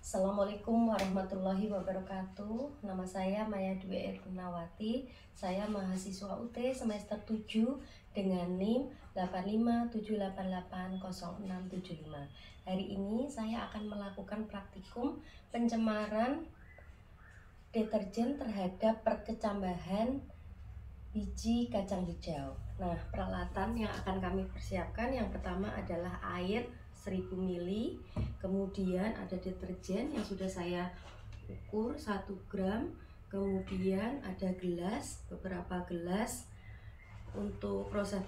Assalamualaikum warahmatullahi wabarakatuh. Nama saya Maya Dwi Ernawati. Saya mahasiswa UT semester 7 dengan NIM 857880675. Hari ini saya akan melakukan praktikum pencemaran deterjen terhadap perkecambahan biji kacang hijau. Nah, peralatan yang akan kami persiapkan yang pertama adalah air 1000 ml, kemudian ada deterjen yang sudah saya ukur 1 gram, kemudian ada gelas, beberapa gelas untuk proses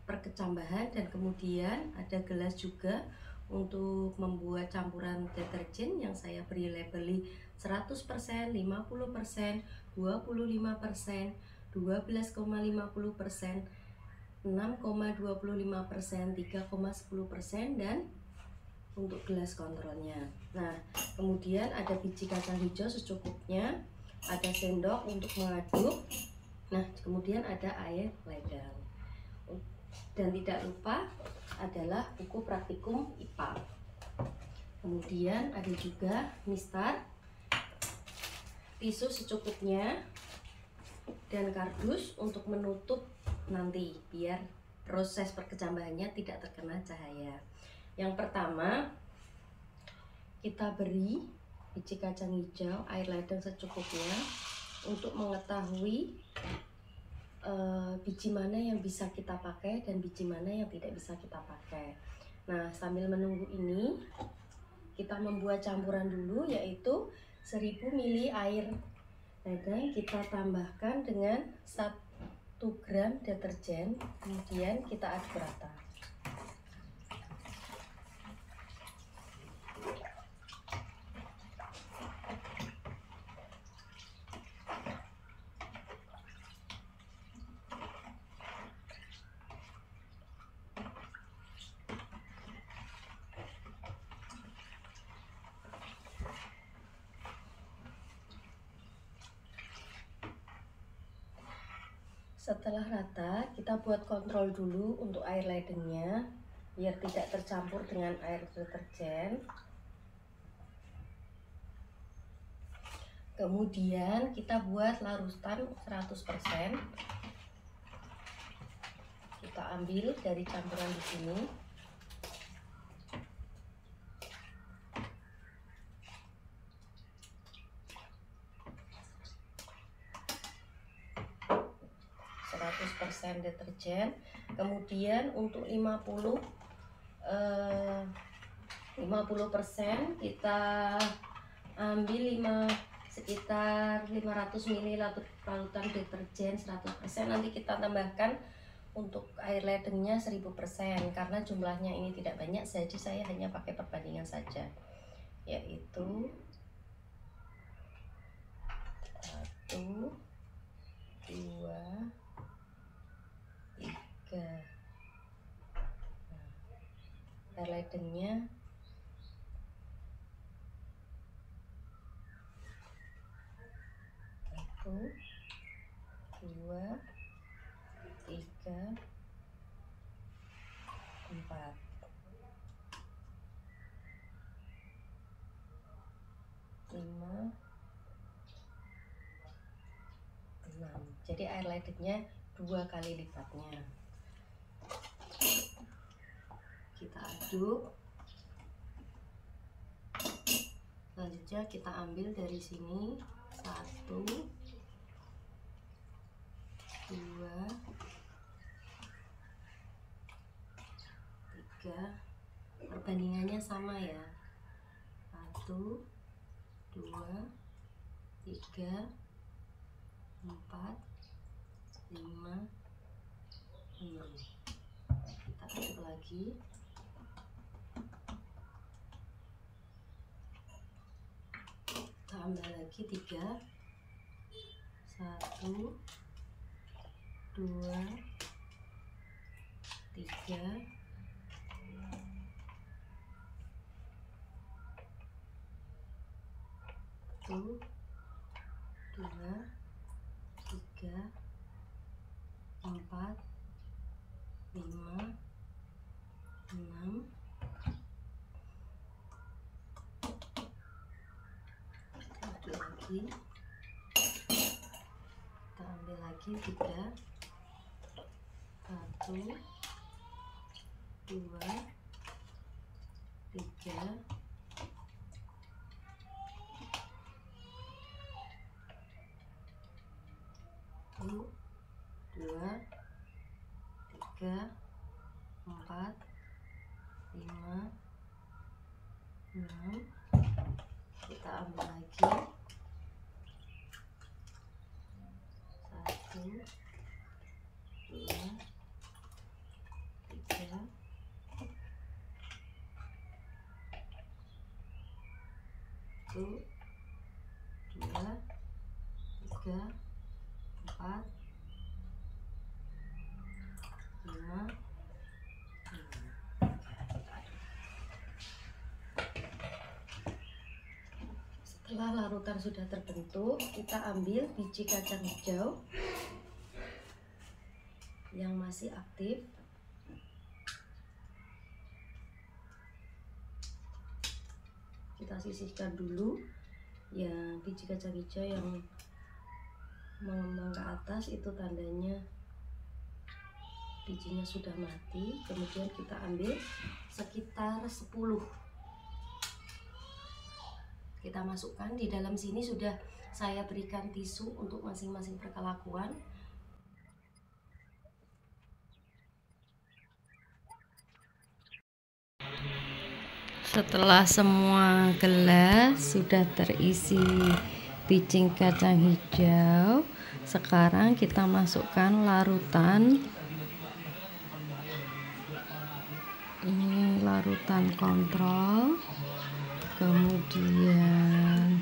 perkecambahan, dan kemudian ada gelas juga untuk membuat campuran deterjen yang saya beri labeli 100%, 50%, 25%, 12,50%, 6,25%, 3,10%, dan untuk gelas kontrolnya. Nah, kemudian ada biji kacang hijau secukupnya, ada sendok untuk mengaduk. Nah, kemudian ada air ledang. Dan tidak lupa adalah buku praktikum IPA. Kemudian ada juga mistar, tisu secukupnya, dan kardus untuk menutup nanti biar proses perkecambahannya tidak terkena cahaya. Yang pertama, kita beri biji kacang hijau air ledang secukupnya untuk mengetahui biji mana yang bisa kita pakai dan biji mana yang tidak bisa kita pakai. Nah, sambil menunggu ini kita membuat campuran dulu, yaitu 1000 ml air ledang kita tambahkan dengan 1 gram deterjen, kemudian kita aduk rata. Setelah rata, kita buat kontrol dulu untuk air ledengnya biar tidak tercampur dengan air deterjen. Kemudian kita buat larutan 100%. Kita ambil dari campuran di sini. Deterjen. Kemudian untuk 50% kita ambil sekitar 500 ml larutan deterjen 100%. Nanti kita tambahkan untuk air ledengnya 1000%, karena jumlahnya ini tidak banyak, jadi saya hanya pakai perbandingan saja, yaitu 1, 2, 3. Air ledengnya 1, 2, 3, 4. Jadi air ledengnya 2 kali lipatnya. Kita aduk. Selanjutnya kita ambil dari sini 1, 2, 3. Perbandingannya sama ya. 1, 2, 3, 4, 5, 6. Kita aduk lagi. Tambah lagi 3. 1, 2, 3, 1, 2, 3, 4, 5, 6, lagi, kita ambil lagi 3, 1, 2, 3, 1, 2, 3, 4, 5, 6. Kita ambil lagi 1, 2, 3, 1, 2, 3, 4, 5. Setelah larutan sudah terbentuk, kita ambil biji kacang hijau yang masih aktif. Kita sisihkan dulu ya, biji kacang hijau yang mengembang ke atas itu tandanya bijinya sudah mati. Kemudian kita ambil sekitar 10. Kita masukkan di dalam sini, sudah saya berikan tisu untuk masing-masing perkelakuan. Setelah semua gelas sudah terisi biji kacang hijau, sekarang kita masukkan larutan. Ini larutan kontrol, kemudian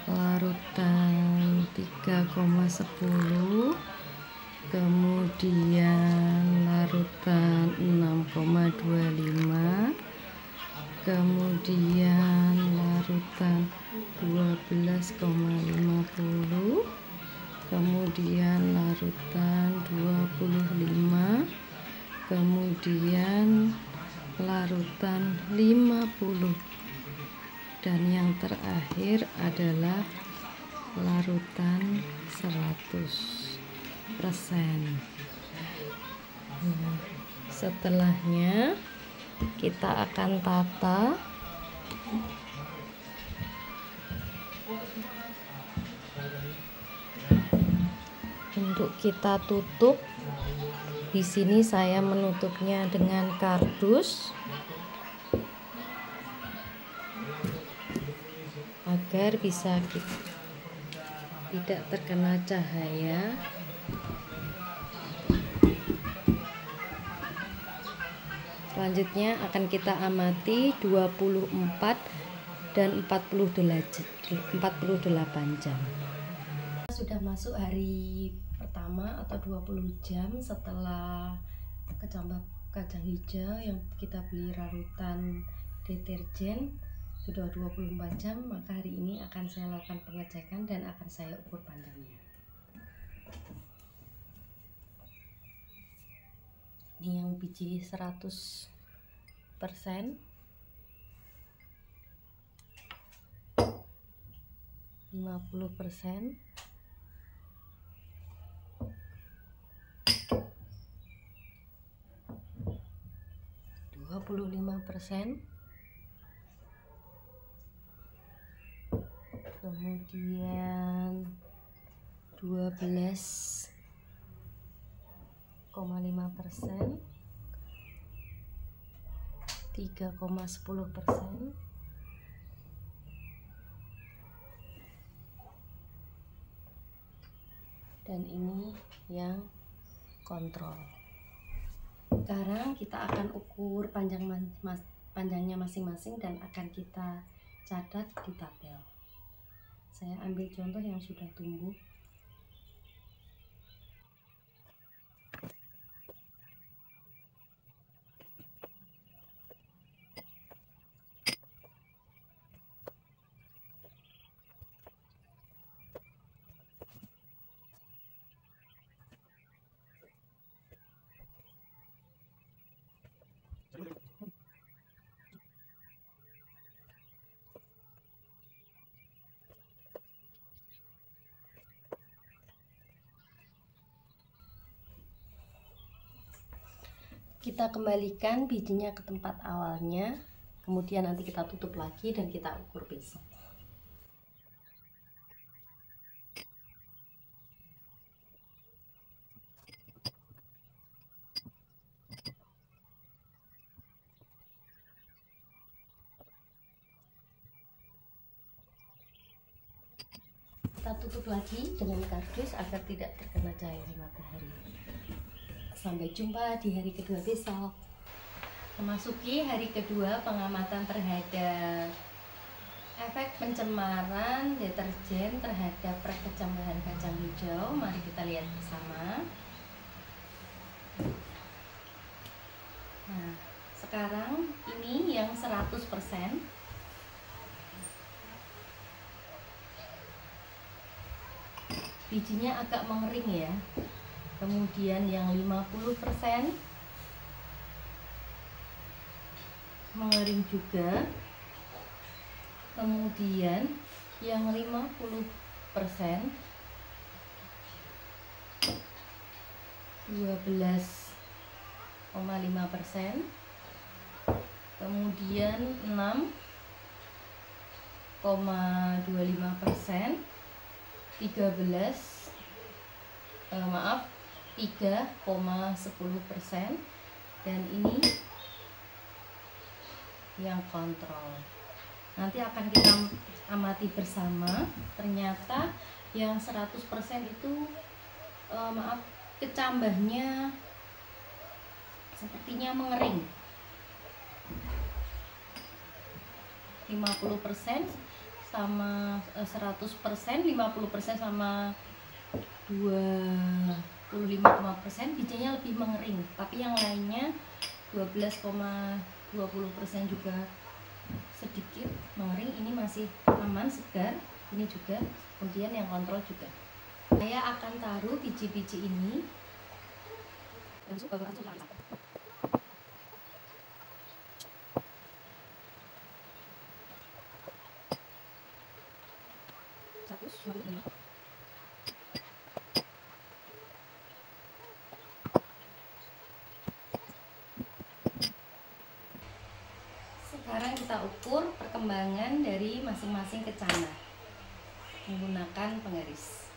larutan 3,10, kemudian larutan 6,25, kemudian larutan 12,50, kemudian larutan 25, kemudian larutan 50, dan yang terakhir adalah larutan 100%. Nah, setelahnya kita akan tata. Untuk kita tutup, di sini saya menutupnya dengan kardus agar bisa tidak terkena cahaya. Selanjutnya akan kita amati 24 dan 48 jam. Sudah masuk hari pertama atau 20 jam setelah kecambah kacang hijau yang kita beli rarutan deterjen sudah 24 jam, maka hari ini akan saya lakukan pengecekan dan akan saya ukur panjangnya. Ini yang biji 100%, 50%, 25%, kemudian 12,5%, 3,10%, dan ini yang kontrol. Sekarang kita akan ukur panjangnya masing-masing dan akan kita catat di tabel. Saya ambil contoh yang sudah tumbuh. Kita kembalikan bijinya ke tempat awalnya, kemudian nanti kita tutup lagi dan kita ukur besok. Kita tutup lagi dengan kardus agar tidak terkena cahaya matahari. Sampai jumpa di hari kedua besok. Memasuki hari kedua pengamatan terhadap efek pencemaran deterjen terhadap perkecambahan kacang hijau. Mari kita lihat bersama. Nah, sekarang ini yang 100%. Bijinya agak mengering ya. Kemudian yang 50% mengering juga. Kemudian yang 50% 12,5%, kemudian 6,25%, 3,10%, dan ini yang kontrol. Nanti akan kita amati bersama. Ternyata yang 100% itu kecambahnya sepertinya mengering. 50% sama 100%, 50% sama 25,5% bijinya lebih mengering, tapi yang lainnya 12,20% juga sedikit mengering. Ini masih aman, segar. Ini juga, kemudian yang kontrol juga. Saya akan taruh biji-biji ini sekarang kita ukur perkembangan dari masing-masing kecambah menggunakan penggaris.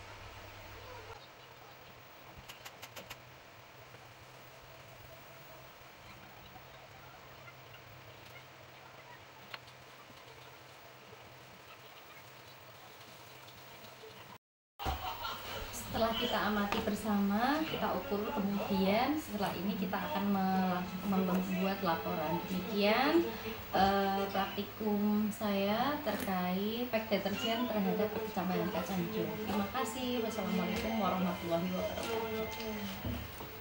Setelah kita amati bersama, kita ukur, kemudian setelah ini kita akan membuat laporan. Demikian praktikum saya terkait pack deterjen terhadap perkecambahan kacang hijau. Terima kasih. Wassalamualaikum warahmatullahi wabarakatuh.